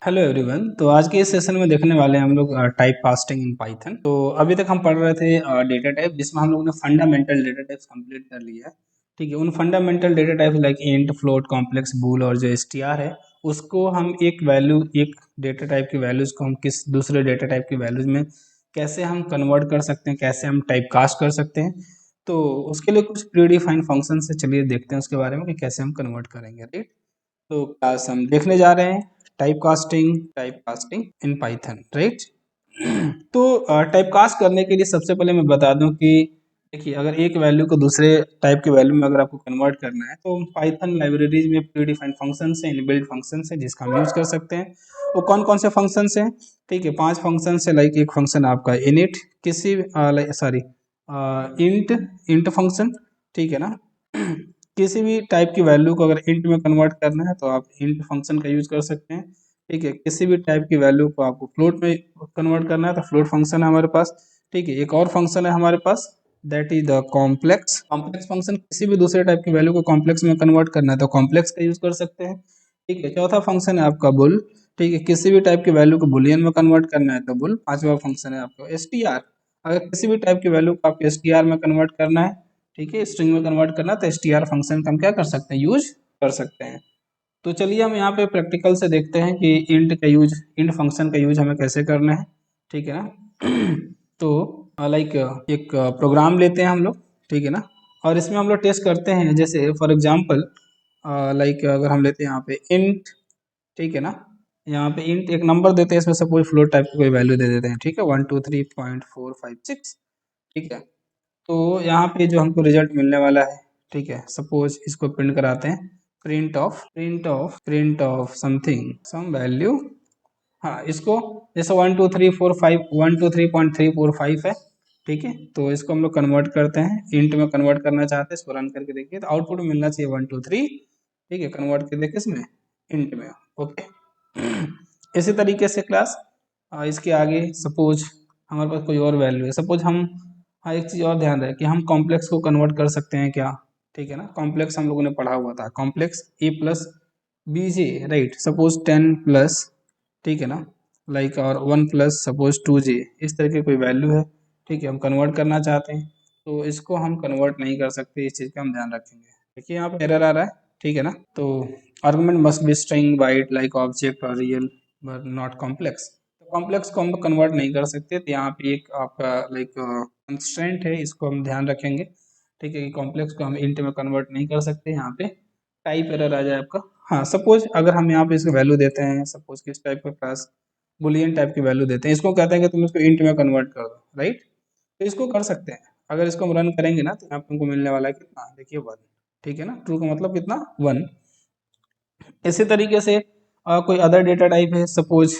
Hello everyone. तो आज के इस सेशन में देखने वाले हैं हम लोग टाइप कास्टिंग इन पाइथन। तो अभी तक हम पढ़ रहे थे डेटा टाइप, जिसमें हम लोगों ने फंडामेंटल डेटा टाइप्स कंप्लीट कर लिया है। ठीक है, उन fundamental data type like int, float, complex, bool और जो str है, उसको हम एक वैल्यू, एक डेटा टाइप की वैल्यूज को हम किस दूसरे डेटा टाइप की वैल्यूज में कैसे हम कन्वर्ट कर सकते हैं, कैसे हम टाइप कास्ट कर सकते हैं। तो उसके लिए कुछ प्री डिफाइंड फंक्शन से चलिए देखते हैं उसके बारे में कि कैसे हम कन्वर्ट करेंगे। राइट, तो क्लास हम देखने जा रहे हैं type casting in Python. Right. तो टाइप कास्ट करने के लिए सबसे पहले मैं बता दूं कि देखिए, अगर एक वैल्यू को दूसरे टाइप के वैल्यू में अगर आपको कन्वर्ट करना है तो पाइथन लाइब्रेरीज में प्री डिफाइंड फंक्शन है, इनबिल्ट फंक्शन है, जिसका हम यूज कर सकते हैं। वो कौन कौन से फंक्शन है? ठीक है, 5 फंक्शन है। लाइक एक फंक्शन आपका इनिट, किसी सॉरी इंट इंट फंक्शन। ठीक है ना। किसी भी टाइप की वैल्यू को अगर इंट में कन्वर्ट करना है तो आप इंट फंक्शन का यूज कर सकते हैं। ठीक है, किसी भी टाइप की वैल्यू को आपको फ्लोट में कन्वर्ट करना है तो फ्लोट फंक्शन है हमारे पास। ठीक है, एक और फंक्शन है हमारे पास, that is the complex complex function. किसी भी दूसरे टाइप की वैल्यू को कॉम्प्लेक्स में कन्वर्ट करना है तो कॉम्प्लेक्स का यूज कर सकते हैं। ठीक है, चौथा फंक्शन है आपका बुल। ठीक है, किसी भी टाइप की वैल्यू को बुलियन में कन्वर्ट करना है तो बुल। पांचवा फंक्शन है आपका str। अगर किसी भी टाइप की वैल्यू को आपको str में कन्वर्ट करना है, ठीक है, स्ट्रिंग में कन्वर्ट करना, तो str फंक्शन का हम क्या कर सकते हैं, यूज कर सकते हैं। तो चलिए हम यहाँ पे प्रैक्टिकल से देखते हैं कि इंट फंक्शन का यूज हमें कैसे करना है। ठीक है ना। तो लाइक एक प्रोग्राम लेते हैं हम लोग। ठीक है ना, और इसमें हम लोग टेस्ट करते हैं। जैसे फॉर एग्जांपल लाइक अगर हम लेते हैं यहाँ पे इंट, ठीक है ना, यहाँ पे इंट एक नंबर देते हैं, इसमें सपोज फ्लोट टाइप की कोई वैल्यू दे देते हैं। ठीक है, 123.456। ठीक है, तो यहाँ पे जो हमको रिजल्ट मिलने वाला है, ठीक है, सपोज इसको प्रिंट कराते हैं, print of something some value. हाँ, इसको जैसे 123.345 है। ठीक है, तो इसको हम लोग कन्वर्ट करते हैं, इंट में कन्वर्ट करना चाहते हैं। इसको रन करके देखिए तो आउटपुट मिलना चाहिए 123। ठीक है, कन्वर्ट कर देखिए इसमें इंट में। ओके। इसी तरीके से क्लास इसके आगे सपोज हमारे पास कोई और वैल्यू है, सपोज हम, हाँ, एक चीज़ और ध्यान रहे कि हम कॉम्प्लेक्स को कन्वर्ट कर सकते हैं क्या। ठीक है ना, कॉम्प्लेक्स हम लोगों ने पढ़ा हुआ था, complex a plus b j. Right, suppose 10+, ठीक है ना, लाइक और 1+ सपोज 2j, इस तरह की कोई वैल्यू है। ठीक है, हम कन्वर्ट करना चाहते हैं तो इसको हम कन्वर्ट नहीं कर सकते, इस चीज़ का हम ध्यान रखेंगे। देखिए यहाँ पे एरर आ रहा है। ठीक है ना, तो argument must be string byte like object और रियल बट नॉट कॉम्प्लेक्स। तो कॉम्प्लेक्स को हम कन्वर्ट नहीं कर सकते, तो यहाँ पे एक आपका लाइक कंस्ट्रेंट है, इसको हम ध्यान रखेंगे। ठीक है, कि कॉम्प्लेक्स को हम इंट में कन्वर्ट नहीं कर सकते। यहाँ पे टाइप एरर आ जाए आपका। हाँ, सपोज अगर हम यहाँ पे इसको वैल्यू देते हैं, सपोज किस टाइप का क्लास, बुलियन टाइप की वैल्यू देते हैं, इसको कहते हैं कि तुम इसको इंट में कन्वर्ट कर दो। राइट, तो इसको कर सकते हैं। अगर इसको हम रन करेंगे ना तो यहाँ पे हमको मिलने वाला है कितना, देखिए 1। ठीक है ना, ट्रू का मतलब कितना, 1। इसी तरीके से कोई अदर डेटा टाइप है, सपोज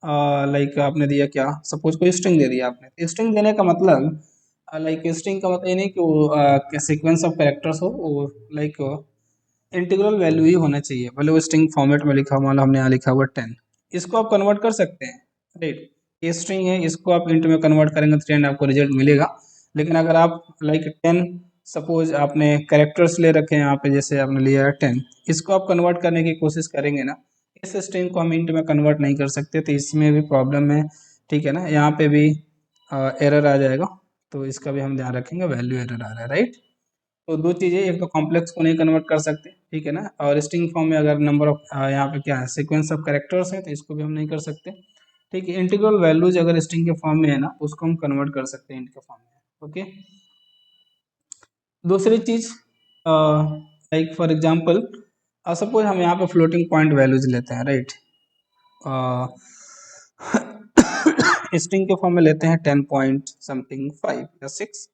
लाइक आपने दिया क्या, सपोज कोई स्ट्रिंग दे दिया आपने। स्ट्रिंग देने का मतलब लाइक स्ट्रिंग का मतलब ये नहीं कि वो सीक्वेंस ऑफ कैरेक्टर्स हो, वो लाइक इंटीग्रल वैल्यू ही होना चाहिए, भले वो स्ट्रिंग फॉर्मेट में लिखा हुआ, मान लो हमने यहाँ लिखा हुआ 10, इसको आप कन्वर्ट कर सकते हैं। राइट, ये स्ट्रिंग है, इसको आप इंट में कन्वर्ट करेंगे तो 10 आपको रिजल्ट मिलेगा। लेकिन अगर आप लाइक 10, सपोज आपने कैरेक्टर्स ले रखे हैं यहाँ पे, जैसे आपने लिया है 10, इसको आप कन्वर्ट करने की कोशिश करेंगे ना, इस स्ट्रिंग को हम इंट में कन्वर्ट नहीं कर सकते, तो इसमें भी प्रॉब्लम है। ठीक है ना, यहाँ पे भी एरर आ जाएगा, तो इसका भी हम ध्यान रखेंगे, वैल्यू एरर आ रहा है। राइट, तो दो चीज़ें, एक तो कॉम्प्लेक्स को नहीं कन्वर्ट कर सकते, ठीक है ना, और स्ट्रिंग फॉर्म में अगर नंबर ऑफ यहाँ पे क्या है, सीक्वेंस ऑफ कैरेक्टर्स है, तो इसको भी हम नहीं कर सकते। ठीक है, इंटीग्रल वैल्यूज अगर स्ट्रिंग के फॉर्म में है ना, उसको हम कन्वर्ट कर सकते हैं इंट के फॉर्म में। ओके। दूसरी चीज लाइक फॉर एग्जांपल सपोज हम यहाँ पे फ्लोटिंग पॉइंट वैल्यूज लेते हैं। राइट, स्ट्रिंग के फॉर्म में लेते हैं 10 पॉइंट समथिंग 5 या 6।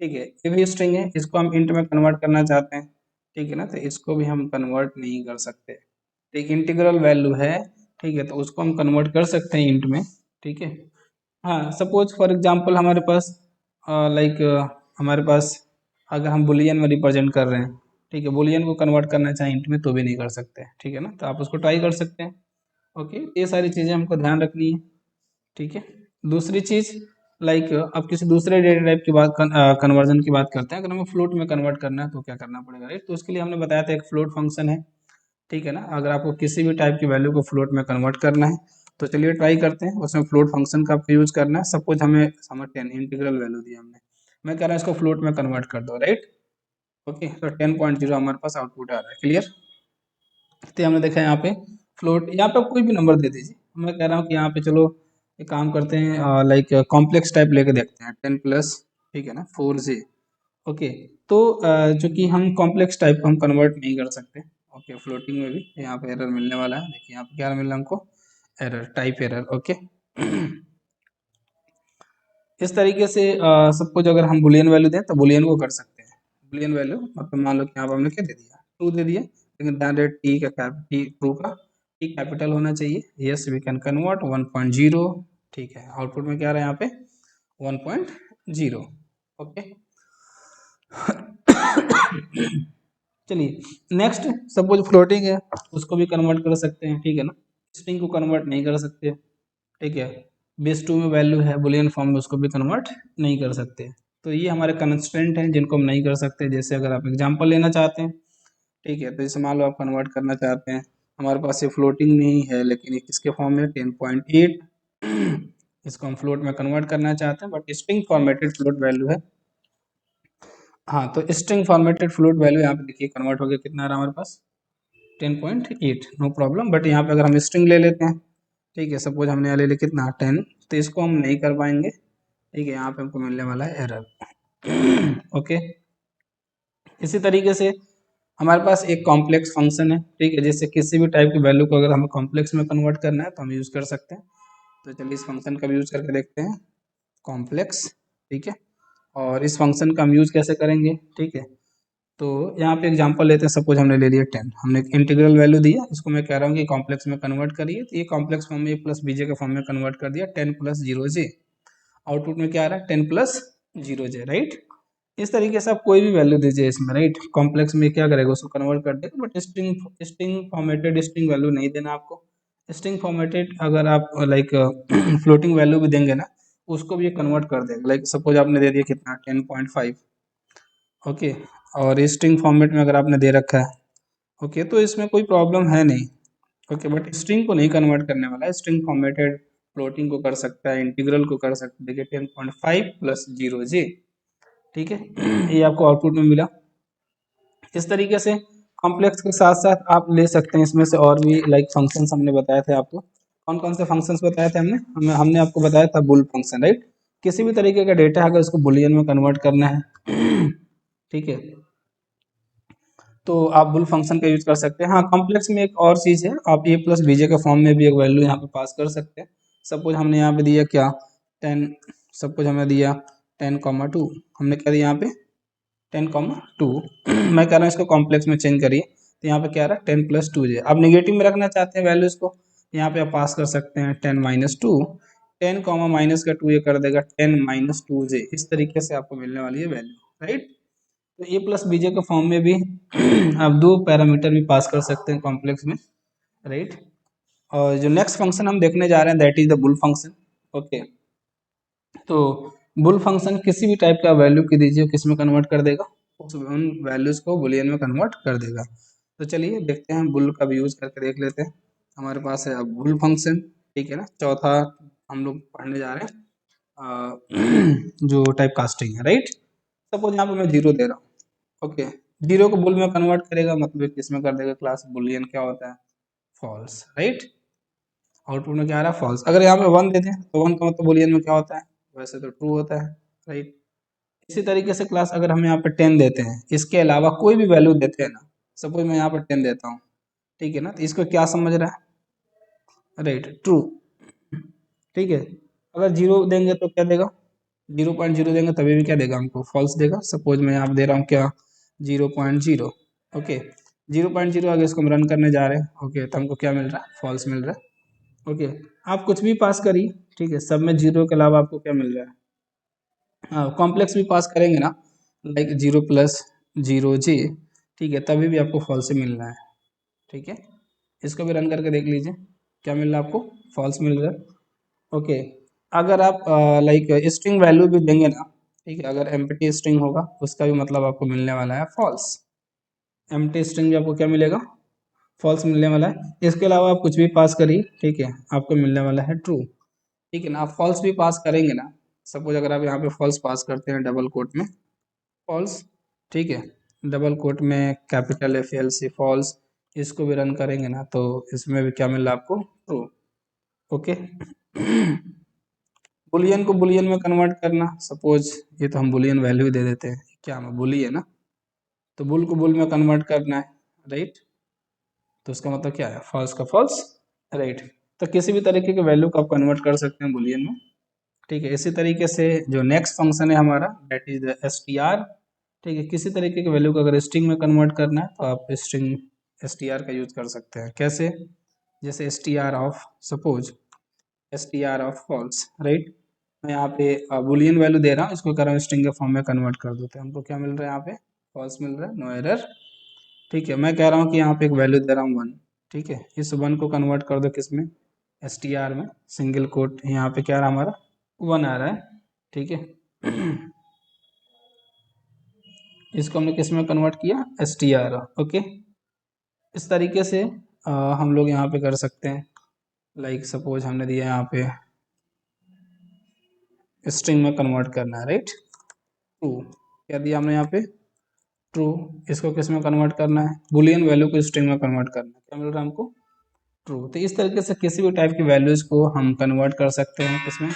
ठीक है, ये भी स्ट्रिंग है, इसको हम इंट में कन्वर्ट करना चाहते हैं। ठीक है ना, तो इसको भी हम कन्वर्ट नहीं कर सकते। एक इंटीग्रल वैल्यू है, ठीक है, तो उसको हम कन्वर्ट कर सकते हैं इंट में। ठीक है। हाँ, सपोज फॉर एग्जांपल हमारे पास लाइक हमारे पास अगर हम बुलियन में रिप्रेजेंट कर रहे हैं, ठीक है, बुलियन को कन्वर्ट करना चाहें इंट में तो भी नहीं कर सकते। ठीक है ना, तो आप उसको ट्राई कर सकते हैं। ओके, ये सारी चीज़ें हमको ध्यान रखनी है। ठीक है। दूसरी चीज लाइक अब किसी दूसरे डेटा टाइप की बात, कन्वर्जन की बात करते हैं, अगर हमें फ्लोट में कन्वर्ट करना है तो क्या करना पड़ेगा। राइट, तो उसके लिए हमने बताया था एक फ्लोट फंक्शन है। ठीक है ना। अगर आपको किसी भी टाइप की वैल्यू को फ्लोट में कन्वर्ट करना है तो चलिए ट्राई करते हैं। उसमें फ्लोट फंक्शन का आपको यूज करना है। सपोज हमें समझ 10 इंटीग्रल वैल्यू दी हमने, मैं कह रहा हूँ इसको फ्लोट में कन्वर्ट कर दो, राइट। ओके, तो 10.0 हमारे पास आउटपुट आ रहा है, क्लियर। तो हमने देखा यहाँ पे फ्लोट, यहाँ पे आप कोई भी नंबर दे दीजिए। मैं कह रहा हूँ कि यहाँ पे चलो एक काम करते हैं, लाइक कॉम्प्लेक्स टाइप लेके देखते हैं, 10 प्लस, ठीक है ना, 4j। ओके, तो चूंकि हम कॉम्प्लेक्स टाइप को हम कन्वर्ट नहीं कर सकते, ओके, फ्लोटिंग में भी यहाँ पे एरर मिलने वाला है। देखिए यहाँ पे क्या मिल रहा है हमको, एरर, टाइप एरर। ओके इस तरीके से सपोज अगर हम बुलियन वैल्यू दें तो बुलियन को कर सकते हैं। बुलियन वैल्यू मतलब मान लो कि यहाँ पर हमने क्या दे दिया, ट्रू दे दिया, लेकिन ध्यान रहे टी का टी ट्रू का टी कैपिटल होना चाहिए। यस वी कैन कन्वर्ट 1.0, ठीक है। आउटपुट में क्या आ रहा है यहाँ पे 1.0। ओके चलिए नेक्स्ट, सपोज फ्लोटिंग है, उसको भी कन्वर्ट कर सकते हैं, ठीक है ना। स्ट्रिंग को कन्वर्ट नहीं कर सकते, ठीक है। बेस 2 में वैल्यू है बुलियन फॉर्म में, उसको भी कन्वर्ट नहीं कर सकते। तो ये हमारे कंस्ट्रेंट हैं जिनको हम नहीं कर सकते। जैसे अगर आप एग्जांपल लेना चाहते हैं, ठीक है, तो जैसे मान लो आप कन्वर्ट करना चाहते हैं, हमारे पास ये फ्लोटिंग नहीं है लेकिन ये किसके फॉर्म में 10.8, इसको हम फ्लोट में कन्वर्ट करना चाहते हैं, but string formatted float value है। हाँ, तो स्ट्रिंग फॉर्मेटेड फ्लोट वैल्यू यहाँ पे देखिए कन्वर्ट हो गया, कितना आ रहा है हमारे पास 10.8, नो प्रॉब्लम। बट यहाँ पे अगर हम स्ट्रिंग ले लेते हैं, ठीक है, सपोज हमने यहाँ ले लिया कितना 10, तो इसको हम नहीं कर पाएंगे, ठीक है। यहाँ पे हमको मिलने वाला है एरर। ओके, इसी तरीके से हमारे पास एक कॉम्प्लेक्स फंक्शन है, ठीक है, जैसे किसी भी टाइप की वैल्यू को अगर हमें कॉम्प्लेक्स में कन्वर्ट करना है तो हम यूज कर सकते हैं। तो चलिए इस फंक्शन का भी यूज करके देखते हैं, कॉम्प्लेक्स, ठीक है। और इस फंक्शन का हम यूज कैसे करेंगे, ठीक है। तो यहाँ पे एग्जांपल लेते हैं, सपोज हमने ले लिया 10, हमने एक इंटीग्रल वैल्यू दिया, इसको मैं कह रहा हूँ कि कॉम्प्लेक्स में कन्वर्ट करिए, तो ये कॉम्प्लेक्स फॉर्म में ए प्लस बीजे के फॉर्म में कन्वर्ट कर दिया, 10 प्लस 0j। आउटपुट में क्या आ रहा है 10 प्लस 0j, राइट। इस तरीके से आप कोई भी वैल्यू दीजिए इसमें, राइट, कॉम्प्लेक्स में क्या करेगा उसको कन्वर्ट कर देगा। But string string formatted string value नहीं देना आपको। स्ट्रिंग फॉर्मेटेड अगर आप लाइक फ्लोटिंग वैल्यू भी देंगे ना, उसको भी ये कन्वर्ट कर देगा। लाइक सपोज आपने दे दिया कितना 10.5, ओके, और स्ट्रिंग फॉर्मेट में अगर आपने दे रखा है, ओके, तो इसमें कोई प्रॉब्लम है नहीं। ओके, बट स्ट्रिंग को नहीं कन्वर्ट करने वाला है। स्ट्रिंग फॉर्मेटेड फ्लोटिंग को कर सकता है, इंटीग्रल को कर सकता है। देखिए 10.5 प्लस 0j, ठीक है। ये आपको आउटपुट में मिला। इस तरीके से कॉम्प्लेक्स के साथ साथ आप ले सकते हैं इसमें से और भी, लाइक फंक्शंस हमने बताए थे आपको। कौन कौन से फंक्शंस बताए थे हमने आपको बताया था बुल फंक्शन, राइट। किसी भी तरीके का डेटा अगर उसको बुलियन में कन्वर्ट करना है, ठीक है, तो आप बुल फंक्शन का यूज कर सकते हैं। हाँ, कॉम्प्लेक्स में एक और चीज़ है, आप ए प्लस बीजे के फॉर्म में भी एक वैल्यू यहाँ पे पास कर सकते हैं। सपोज हमने यहाँ पे दिया क्या 10, सपोज हमने दिया 10,2, हमने क्या दिया यहाँ पे 10,2। मैं कह रहा हूँ इसको कॉम्प्लेक्स में चेंज करिए, तो यहाँ पे क्या आ रहा है 10 प्लस 2j। आप नेगेटिव में रखना चाहते हैं वैल्यूज को, यहाँ पे आप पास कर सकते हैं 10 माइनस 2, 10 कॉमा माइनस का 2 ये कर देगा 10 माइनस 2j। इस तरीके से आपको मिलने वाली है वैल्यू, राइट। तो ए प्लस बीजे के फॉर्म में भी आप दो पैरामीटर भी पास कर सकते हैं कॉम्प्लेक्स में, राइट। और जो नेक्स्ट फंक्शन हम देखने जा रहे हैं that is the bull function. Okay, तो बुल फंक्शन किसी भी टाइप का वैल्यू की दीजिए किस में कन्वर्ट कर देगा, उन वैल्यूज को बुलियन में कन्वर्ट कर देगा। तो चलिए देखते हैं, बुल का भी यूज करके देख लेते हैं। हमारे पास है अब बुल फंक्शन, ठीक है ना। चौथा हम लोग पढ़ने जा रहे हैं जो टाइप कास्टिंग है, राइट। सपोज यहाँ पे मैं जीरो दे रहा हूँ, ओके, जीरो को बुल में कन्वर्ट करेगा, मतलब किस में कर देगा क्लास, बुलियन क्या होता है, फॉल्स, राइट। आउटपुट में क्या आ रहा है फॉल्स। अगर यहाँ पे वन दे दें तो वन का मतलब बुलियन में क्या होता है, वैसे तो ट्रू होता है, राइट। इसी तरीके से क्लास अगर हम यहाँ पे 10 देते हैं, इसके अलावा कोई भी वैल्यू देते हैं ना, सपोज मैं यहाँ पर 10 देता हूँ, ठीक है ना, तो इसको क्या समझ रहा है, राइट, ट्रू, ठीक है। अगर जीरो देंगे तो क्या देगा, 0.0 देंगे तभी भी क्या देगा हमको, फॉल्स देगा। सपोज मैं यहाँ पे दे रहा हूँ क्या 0.0, ओके, 0.0 आगे इसको हम रन करने जा रहे हैं, ओके, तो हमको क्या मिल रहा है, फॉल्स मिल रहा है। ओके, आप कुछ भी पास करिए, ठीक है, सब में जीरो के अलावा आपको क्या मिल रहा है, हाँ, कॉम्प्लेक्स भी पास करेंगे ना, लाइक 0 प्लस 0j, ठीक है, तभी भी आपको फॉल्स ही मिल रहा है, ठीक है। इसको भी रन करके देख लीजिए, क्या मिल रहा है आपको, फॉल्स मिल रहा है। ओके, अगर आप लाइक स्ट्रिंग वैल्यू भी देंगे ना, ठीक है, अगर एम्प्टी स्ट्रिंग होगा उसका भी मतलब आपको मिलने वाला है फॉल्स। एम्प्टी स्ट्रिंग भी आपको क्या मिलेगा, फॉल्स मिलने वाला है। इसके अलावा आप कुछ भी पास करिए, ठीक है, आपको मिलने वाला है ट्रू, ठीक है ना। आप फॉल्स भी पास करेंगे ना, सपोज अगर आप यहाँ पे फॉल्स पास करते हैं डबल कोट में फॉल्स, ठीक है, डबल कोट में capital F L C false, इसको भी रन करेंगे ना तो इसमें भी क्या मिल रहा है आपको, ट्रू। ओके। बुलियन को बुलियन में कन्वर्ट करना, सपोज ये तो हम बुलियन वैल्यू दे देते हैं, क्या हमें बुली है ना, तो बुल को बुल में कन्वर्ट करना है, राइट। तो उसका मतलब क्या है, फॉल्स का फॉल्स, राइट। तो किसी भी तरीके के वैल्यू को आप कन्वर्ट कर सकते हैं बुलियन में, ठीक है। इसी तरीके से जो नेक्स्ट फंक्शन है हमारा दैट इज द str, ठीक है। किसी तरीके के वैल्यू को अगर स्ट्रिंग में कन्वर्ट करना है तो आप स्ट्रिंग str का यूज कर सकते हैं। कैसे, जैसे str of, suppose str of false, right. मैं यहाँ पे बुलियन वैल्यू दे रहा हूँ, इसको कर रहा हूँ स्ट्रिंग के फॉर्म में कन्वर्ट कर दो, तो हमको क्या मिल रहा है यहाँ पे, फॉल्स मिल रहा है, नो एरर, ठीक है। मैं कह रहा हूँ कि यहाँ पे एक वैल्यू दे रहा हूँ 1, ठीक है। इस 1 को कन्वर्ट कर दो किस में, str में, सिंगल कोट, यहाँ पे क्या आ रहा है हमारा 1 आ रहा है, ठीक है। इसको हमने किस में कन्वर्ट किया, str, ओके। इस तरीके से हम लोग यहाँ पे कर सकते हैं। लाइक सपोज हमने दिया यहाँ पे स्ट्रिंग में कन्वर्ट करना है, राइट, ट्रू, क्या दिया हमने यहाँ पे, ट्रू। इसको किस में कन्वर्ट करना है, बुलियन वैल्यू को स्ट्रिंग में कन्वर्ट करना है, क्या मिल रहा है हमको, ट्रू। तो इस तरीके से किसी भी टाइप की वैल्यूज को हम कन्वर्ट कर सकते हैं, किसमें,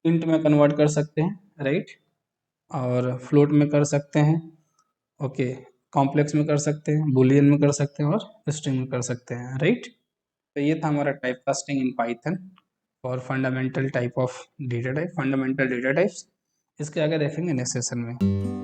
इंट में कन्वर्ट कर सकते हैं, राइट, और फ्लोट में कर सकते हैं, ओके, कॉम्प्लेक्स में कर सकते हैं, बुलियन में कर सकते हैं और स्ट्रिंग में कर सकते हैं, राइट। तो ये था हमारा टाइप कास्टिंग इन पाइथन और fundamental type of data type, fundamental data types. इसके आगे देखेंगे नेक्स्ट सेशन में।